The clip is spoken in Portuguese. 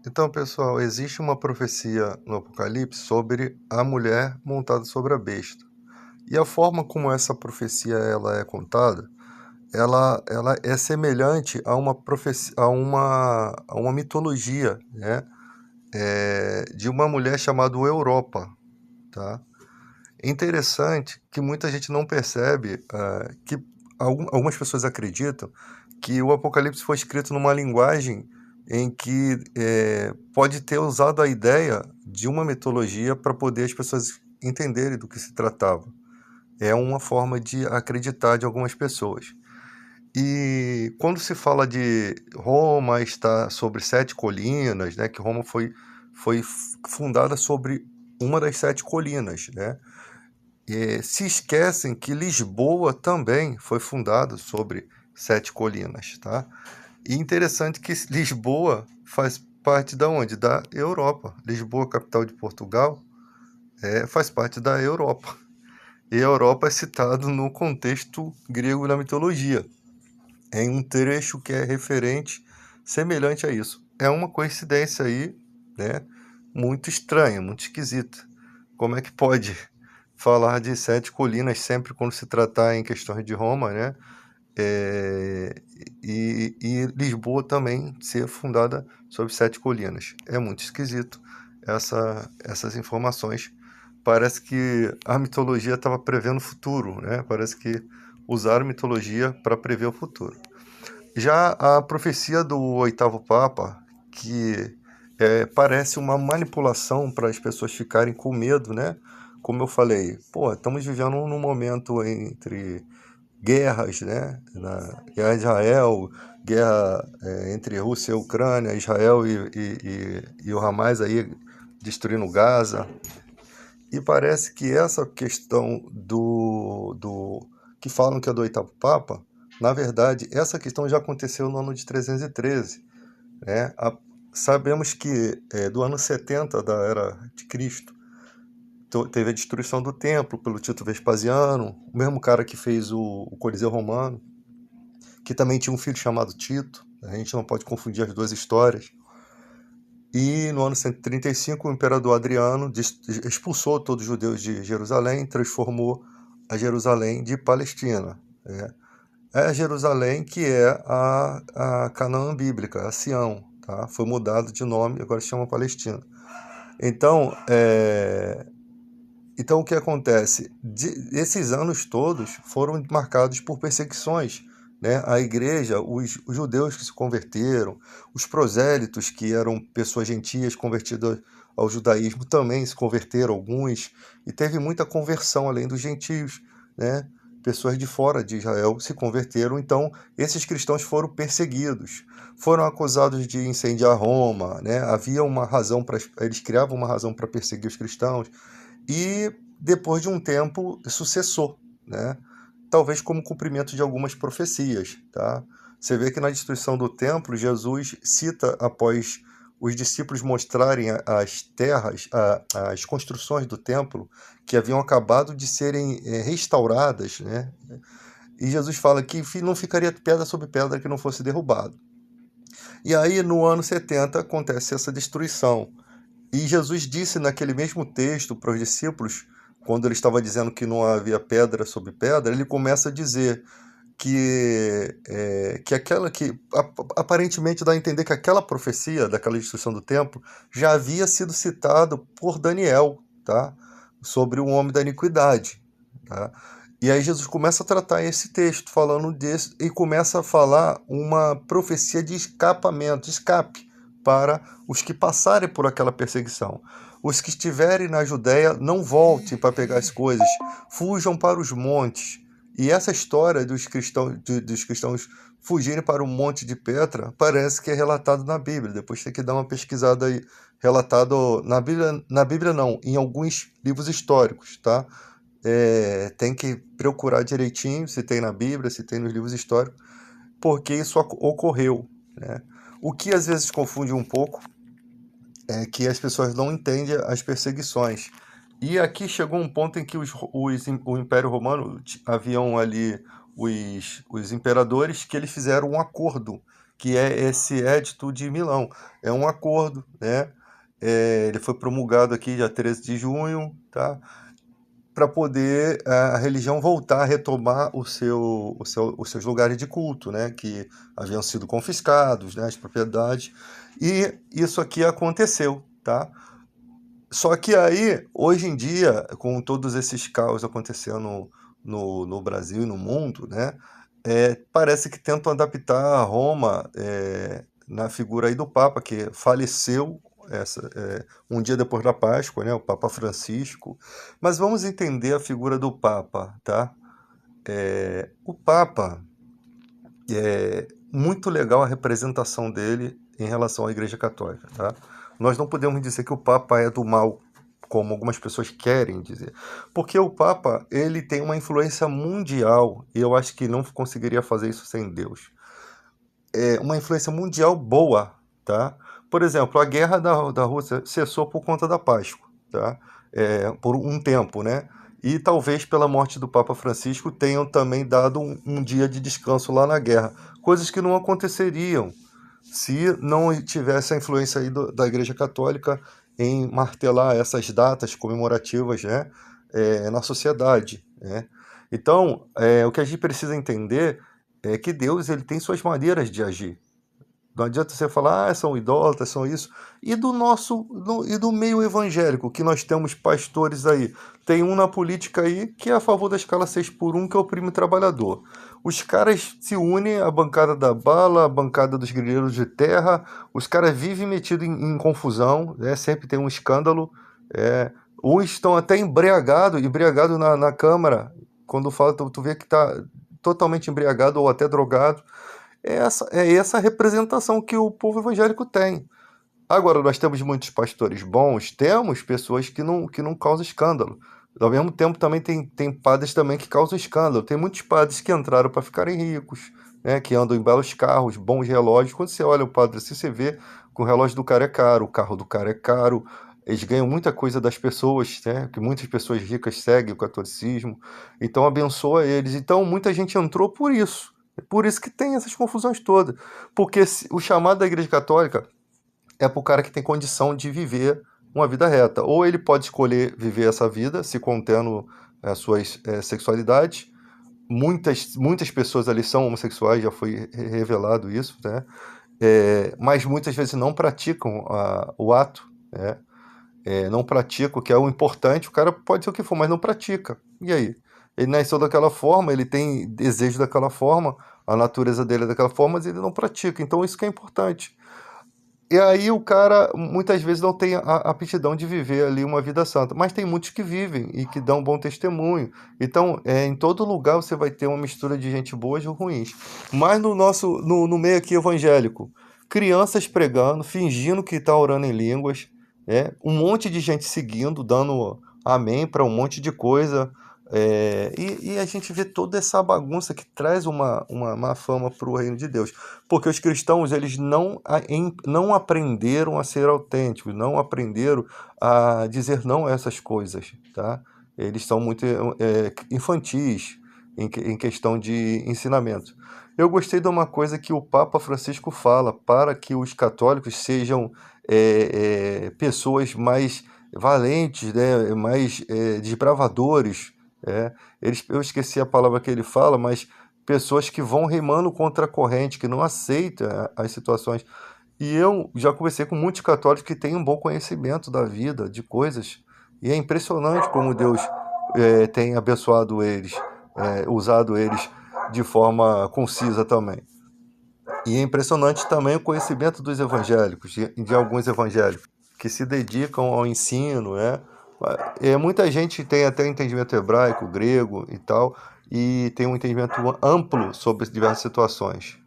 Então, pessoal, existe uma profecia no Apocalipse sobre a mulher montada sobre a besta. E a forma como essa profecia ela é contada, ela é semelhante a uma profecia, a uma mitologia, né? De uma mulher chamada Europa, tá? É interessante que muita gente não percebe que algumas pessoas acreditam que o Apocalipse foi escrito numa linguagem em que pode ter usado a ideia de uma mitologia para poder as pessoas entenderem do que se tratava. É uma forma de acreditar de algumas pessoas. E quando se fala de Roma está sobre 7 colinas, né, que Roma foi fundada sobre uma das 7 colinas, né? Se esquecem que Lisboa também foi fundada sobre 7 colinas, tá? E interessante que Lisboa faz parte da onde? Da Europa. Lisboa, capital de Portugal, faz parte da Europa. E a Europa é citado no contexto grego da mitologia, em um trecho que é referente, semelhante a isso. É uma coincidência aí, né? Muito estranha, muito esquisita. Como é que pode falar de 7 colinas sempre quando se tratar em questões de Roma, né? É, e Lisboa também ser fundada sobre 7 colinas. É muito esquisito essas informações. Parece que a mitologia estava prevendo o futuro, né? Parece que usaram mitologia para prever o futuro. Já a profecia do oitavo Papa, que parece uma manipulação para as pessoas ficarem com medo, né? Como eu falei, estamos vivendo num momento entre guerras, né? Na guerra de Israel, guerra entre Rússia e Ucrânia, Israel e o Hamas aí destruindo Gaza. E parece que essa questão do que falam que é do oitavo Papa, na verdade, essa questão já aconteceu no ano de 313, né? Sabemos que do ano 70 da Era de Cristo, teve a destruição do templo pelo Tito Vespasiano, o mesmo cara que fez o Coliseu Romano, que também tinha um filho chamado Tito. A gente não pode confundir as duas histórias. E no ano 135, o imperador Adriano expulsou todos os judeus de Jerusalém, transformou a Jerusalém de Palestina. É a Jerusalém que é a Canaã bíblica, a Sião. Tá? Foi mudado de nome, agora se chama Palestina. Então, então o que acontece? Esses anos todos foram marcados por perseguições, né? A igreja, os judeus que se converteram, os prosélitos, que eram pessoas gentias convertidas ao judaísmo, também se converteram alguns, e teve muita conversão além dos gentios, né? Pessoas de fora de Israel se converteram, então esses cristãos foram perseguidos, foram acusados de incendiar Roma, né? Havia uma razão para eles criavam uma razão para perseguir os cristãos. E depois de um tempo isso cessou, né? Talvez como cumprimento de algumas profecias, tá? Você vê que na destruição do templo, Jesus cita após os discípulos mostrarem as terras, as construções do templo que haviam acabado de serem restauradas, né? E Jesus fala que não ficaria pedra sobre pedra que não fosse derrubado. E aí no ano 70 acontece essa destruição. E Jesus disse naquele mesmo texto para os discípulos, quando ele estava dizendo que não havia pedra sobre pedra, ele começa a dizer que aquela que aparentemente dá a entender que aquela profecia daquela destruição do templo já havia sido citado por Daniel, tá? Sobre o homem da iniquidade, tá? E aí Jesus começa a tratar esse texto falando desse e começa a falar uma profecia de escapamento, escape para os que passarem por aquela perseguição. Os que estiverem na Judéia não voltem para pegar as coisas, fujam para os montes. E essa história dos cristãos fugirem para o Monte de Petra parece que é relatado na Bíblia. Depois tem que dar uma pesquisada aí. Relatado na Bíblia não, em alguns livros históricos, tá? Tem que procurar direitinho se tem na Bíblia, se tem nos livros históricos, porque isso ocorreu, né? O que às vezes confunde um pouco é que as pessoas não entendem as perseguições. E aqui chegou um ponto em que o Império Romano haviam ali os imperadores que eles fizeram um acordo que é esse Edito de Milão. É um acordo, né? Ele foi promulgado aqui dia 13 de junho, tá? Para poder a religião voltar a retomar os seus lugares de culto, né? Que haviam sido confiscados, né? As propriedades. E isso aqui aconteceu, tá? Só que aí, hoje em dia, com todos esses caos acontecendo no Brasil e no mundo, né, parece que tentam adaptar Roma na figura aí do Papa, que faleceu um dia depois da Páscoa, né, o Papa Francisco. Mas vamos entender a figura do Papa, tá? O Papa, é muito legal a representação dele em relação à Igreja Católica, tá? Nós não podemos dizer que o Papa é do mal, como algumas pessoas querem dizer, porque o Papa ele tem uma influência mundial e eu acho que não conseguiria fazer isso sem Deus. É uma influência mundial boa, tá? Por exemplo, a guerra da Rússia cessou por conta da Páscoa, tá? Por um tempo, né? E talvez pela morte do Papa Francisco tenham também dado um dia de descanso lá na guerra, coisas que não aconteceriam se não tivesse a influência aí da Igreja Católica em martelar essas datas comemorativas, né, na sociedade, né? Então, o que a gente precisa entender é que Deus ele tem suas maneiras de agir. Não adianta você falar, são idólatras, são isso. E do meio evangélico, que nós temos pastores aí. Tem um na política aí que é a favor da escala 6x1, que oprime o trabalhador. Os caras se unem à bancada da bala, à bancada dos grileiros de terra. Os caras vivem metidos em confusão, né? Sempre tem um escândalo. É, uns estão até embriagados na Câmara. Quando fala, tu vê que está totalmente embriagado ou até drogado. É essa representação que o povo evangélico tem. Agora, nós temos muitos pastores bons, temos pessoas que não causam escândalo. Ao mesmo tempo, também tem padres também que causam escândalo. Tem muitos padres que entraram para ficarem ricos, né, que andam em belos carros, bons relógios. Quando você olha o padre assim, você vê que o relógio do cara é caro, o carro do cara é caro. Eles ganham muita coisa das pessoas, né, que muitas pessoas ricas seguem o catolicismo. Então, abençoa eles. Então, muita gente entrou por isso. É por isso que tem essas confusões todas. Porque o chamado da Igreja Católica é para o cara que tem condição de viver uma vida reta. Ou ele pode escolher viver essa vida, se contendo as suas sexualidades. Muitas pessoas ali são homossexuais, já foi revelado isso, né? Mas muitas vezes não praticam o ato, né? Não pratica, o que é o importante. O cara pode ser o que for, mas não pratica. E aí? Ele nasceu daquela forma, ele tem desejo daquela forma, a natureza dele é daquela forma, mas ele não pratica. Então isso que é importante. E aí o cara muitas vezes não tem a aptidão de viver ali uma vida santa, mas tem muitos que vivem e que dão bom testemunho. Então, em todo lugar você vai ter uma mistura de gente boa e ruins. Mas no meio aqui evangélico, crianças pregando, fingindo que está orando em línguas, um monte de gente seguindo, dando amém para um monte de coisa. E a gente vê toda essa bagunça que traz uma má fama para o reino de Deus. Porque os cristãos, eles não aprenderam a ser autênticos, não aprenderam a dizer não a essas coisas, tá? Eles são muito infantis em questão de ensinamento. Eu gostei de uma coisa que o Papa Francisco fala, para que os católicos sejam pessoas mais valentes, né? Mais desbravadores. Eu esqueci a palavra que ele fala, mas pessoas que vão remando contra a corrente, que não aceitam as situações. E eu já conversei com muitos católicos que têm um bom conhecimento da vida, de coisas, e é impressionante como Deus tem abençoado eles, usado eles de forma concisa também. E é impressionante também o conhecimento dos evangélicos, de alguns evangélicos, que se dedicam ao ensino, né? Muita gente tem até entendimento hebraico, grego e tal, e tem um entendimento amplo sobre diversas situações.